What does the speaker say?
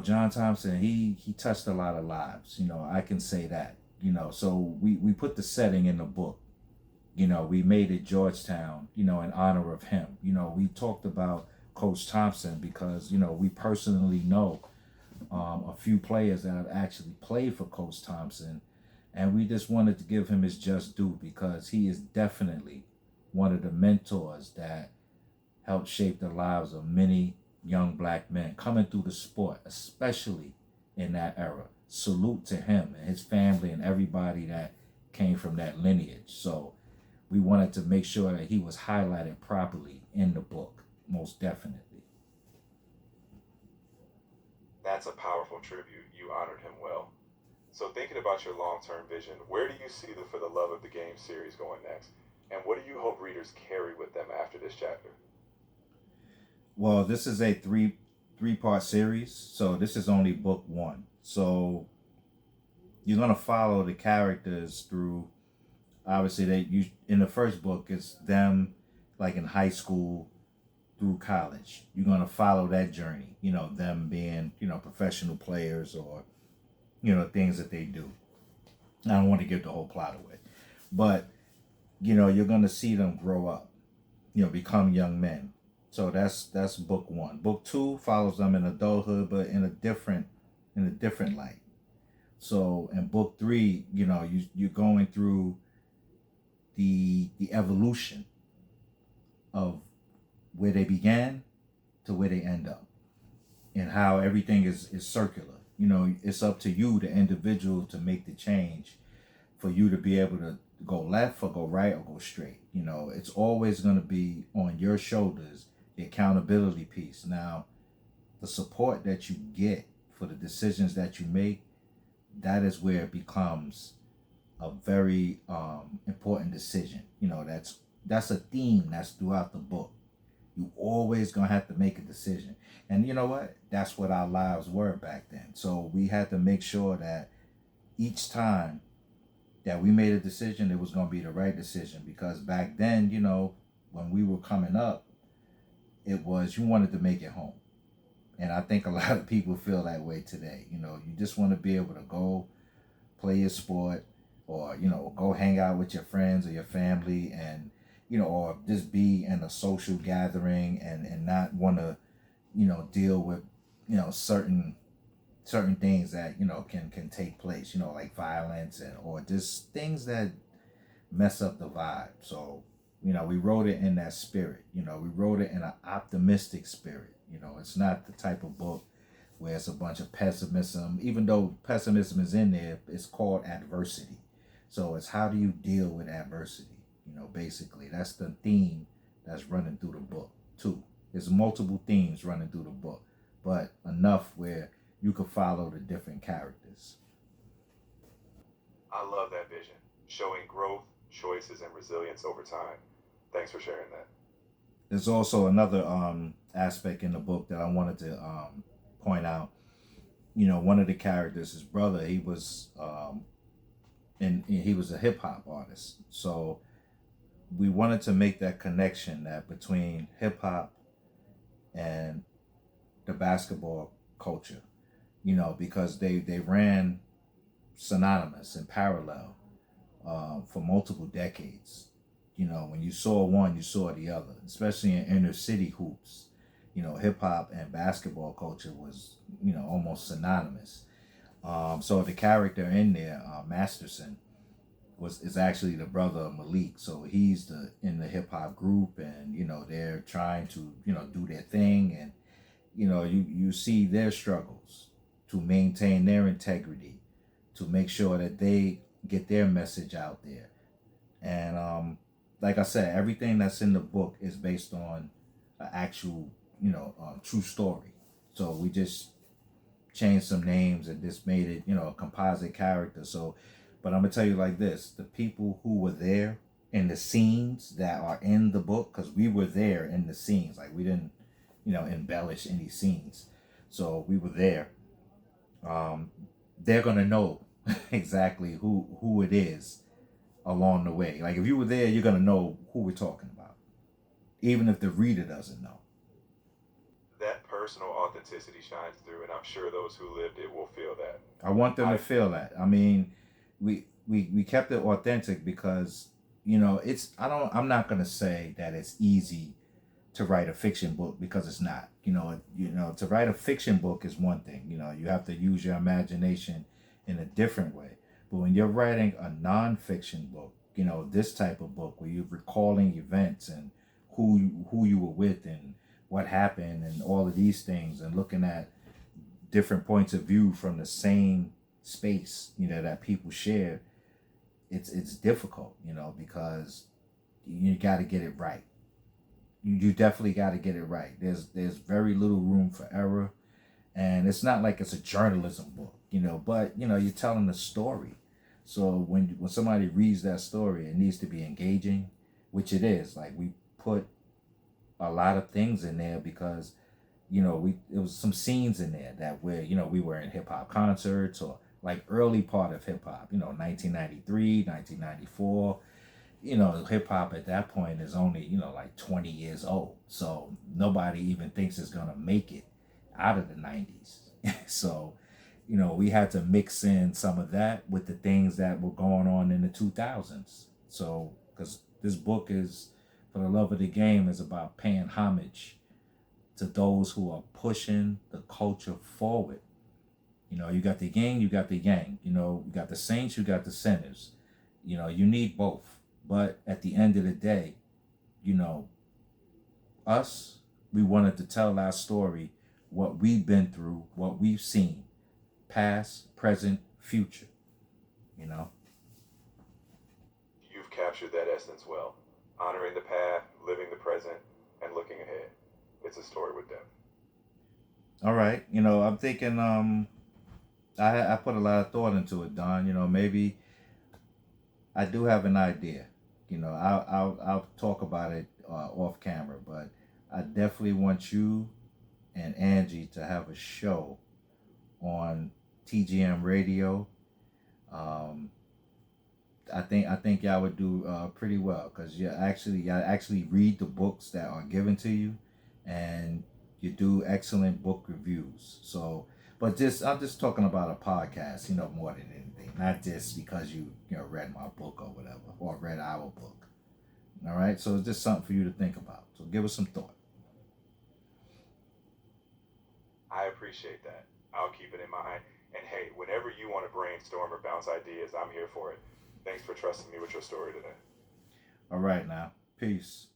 John Thompson, he touched a lot of lives. I can say that. So we put the setting in the book. We made it Georgetown, in honor of him. We talked about Coach Thompson because, we personally know a few players that have actually played for Coach Thompson. And we just wanted to give him his just due because he is definitely one of the mentors that helped shape the lives of many young black men coming through the sport, especially in that era. Salute to him and his family and everybody that came from that lineage. So we wanted to make sure that he was highlighted properly in the book, most definitely. That's a powerful tribute. You honored him well. So, thinking about your long term vision, where do you see the For the Love of the Game series going next? And what do you hope readers carry with them after this chapter? Well, this is a three-part series, so this is only book one. So you're gonna follow the characters through. Obviously, they you in the first book it's them like in high school through college. You're gonna follow that journey. Them being professional players or things that they do. I don't want to give the whole plot away, but you're gonna see them grow up. Become young men. So that's book one. Book two follows them in adulthood, but in a different light. So in book three, you're going through the evolution of where they began to where they end up, and how everything is circular. It's up to you, the individual, to make the change for you to be able to go left or go right or go straight. It's always going to be on your shoulders, the accountability piece. Now, the support that you get for the decisions that you make, that is where it becomes a very important decision. That's a theme that's throughout the book. You always gonna have to make a decision. And you know what? That's what our lives were back then. So we had to make sure that each time that we made a decision, it was gonna be the right decision. Because back then, when we were coming up, it was you wanted to make it home. And I think a lot of people feel that way today. You just want to be able to go play your sport or, go hang out with your friends or your family and, or just be in a social gathering and not want to, deal with, certain things that, can take place, like violence and or just things that mess up the vibe. So, we wrote it in that spirit. We wrote it in an optimistic spirit. It's not the type of book where it's a bunch of pessimism. Even though pessimism is in there, it's called adversity. So it's how do you deal with adversity? Basically, that's the theme that's running through the book too. There's multiple themes running through the book, but enough where you could follow the different characters. I love that vision, showing growth, choices, and resilience over time. Thanks for sharing that. There's also another aspect in the book that I wanted to point out. One of the characters, his brother, he was a hip hop artist. So we wanted to make that connection that between hip hop and the basketball culture, because they ran synonymous and parallel for multiple decades. When you saw one, you saw the other, especially in inner city hoops. Hip hop and basketball culture was, almost synonymous. So the character in there, Masterson, is actually the brother of Malik. So he's in the hip hop group, and they're trying to do their thing, and you see their struggles to maintain their integrity, to make sure that they get their message out there. And like I said, everything that's in the book is based on an actual, true story. So we just changed some names and just made it, a composite character. So, but I'm gonna tell you like this: the people who were there in the scenes that are in the book, because we were there in the scenes, like we didn't, embellish any scenes. So we were there. Um, they're gonna know exactly who it is along the way. Like if you were there, you're gonna know who we're talking about, even if the reader doesn't know. That personal authenticity shines through, and I'm sure those who lived it will feel that. I want them to I feel that. I mean, we kept it authentic because I'm not gonna say that it's easy to write a fiction book because it's not. To write a fiction book is one thing. You have to use your imagination in a different way. But when you're writing a nonfiction book, this type of book where you're recalling events and who you were with and what happened and all of these things and looking at different points of view from the same space, that people share, it's difficult, because you got to get it right. You definitely got to get it right. There's very little room for error, and it's not like it's a journalism book, but you're telling a story. So when somebody reads that story, it needs to be engaging, which it is. Like, we put a lot of things in there because it was some scenes in there that where we were in hip hop concerts or like early part of hip hop, 1993, 1994. Hip hop at that point is only, like 20 years old. So nobody even thinks it's going to make it out of the 90s. So, we had to mix in some of that with the things that were going on in the 2000s. So, because this book is, For the Love of the Game, is about paying homage to those who are pushing the culture forward. You got the yin, you got the yang. You got the saints, you got the sinners. You need both. But at the end of the day, us, we wanted to tell our story, what we've been through, what we've seen, past, present, future. You know. You've captured that essence well, honoring the past, living the present, and looking ahead. It's a story with depth. All right. I'm thinking. I put a lot of thought into it, Don. Maybe I do have an idea. I'll talk about it off camera, but I definitely want you and Angie to have a show on TGM Radio. Um, I think y'all would do pretty well because y'all actually read the books that are given to you, and you do excellent book reviews. So, but I'm just talking about a podcast, more than anything, not just because you read my book or whatever or read our book. All right, so it's just something for you to think about. So give us some thought. I appreciate that. I'll keep it in mind. And hey, whenever you want to brainstorm or bounce ideas, I'm here for it. Thanks for trusting me with your story today. All right, now, peace.